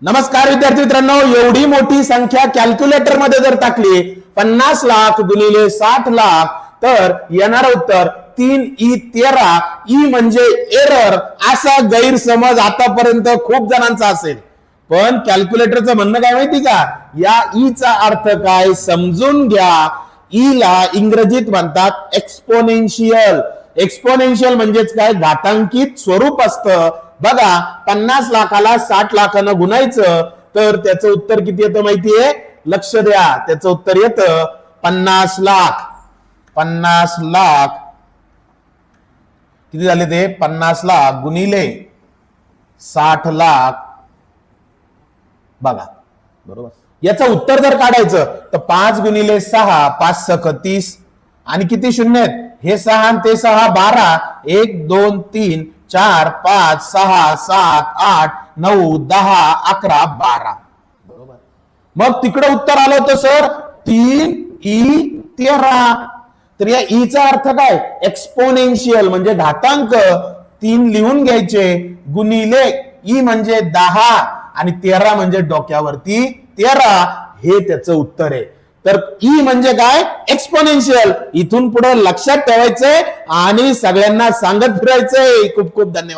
नमस्कार विद्यार्थी मित्रांनो, एवढी मोठी संख्या कॅल्क्युलेटर मध्ये जर टाकली 50 लाख गुणिले 60 लाख तर येणार उत्तर 3E13. ई म्हणजे एरर असा गैरसमज आतापर्यंत खूप जणांचा असेल, पण कॅल्क्युलेटरचं म्हणणं काय माहिती का, या ईचा अर्थ काय समजून घ्या. ईला इंग्रजीत म्हणतात एक्सपोनेन्शियल. एक्सपोनेन्शियल म्हणजेच काय, घातांकित स्वरूप असतं. बघा 50 लाखाला 60 लाखानं गुणायचं तर त्याचं उत्तर किती येतं माहितीये, लक्ष द्या. त्याचं उत्तर येतं 50 लाख. 50 लाख किती झाले ते, 50 लाख गुणिले 60 लाख. बघा बरोबर. याचं उत्तर जर काढायचं तर 5 गुणिले 6 5 सक 30 आणि किती शून्य आहेत, हे 6 आणि ते 6 12. 1 2 3 4 5 6 7 8 9 10 11 12 बरोबर. मग तिकडे उत्तर आलं होतं सर 3E13. तर या ईचा अर्थ काय, एक्सपोनेन्शियल म्हणजे घातांक. 3 लिहून घ्यायचे गुणिले ई म्हणजे 10 आणि 13 म्हणजे डोक्यावरती 13. हे त्याचं उत्तर आहे. तर ई म्हणजे काय, एक्सपोनेन्शियल. इथून पुढे लक्षात ठेवायचंय आणि सगळ्यांना सांगत फिरायचंय. खूप खूप धन्यवाद.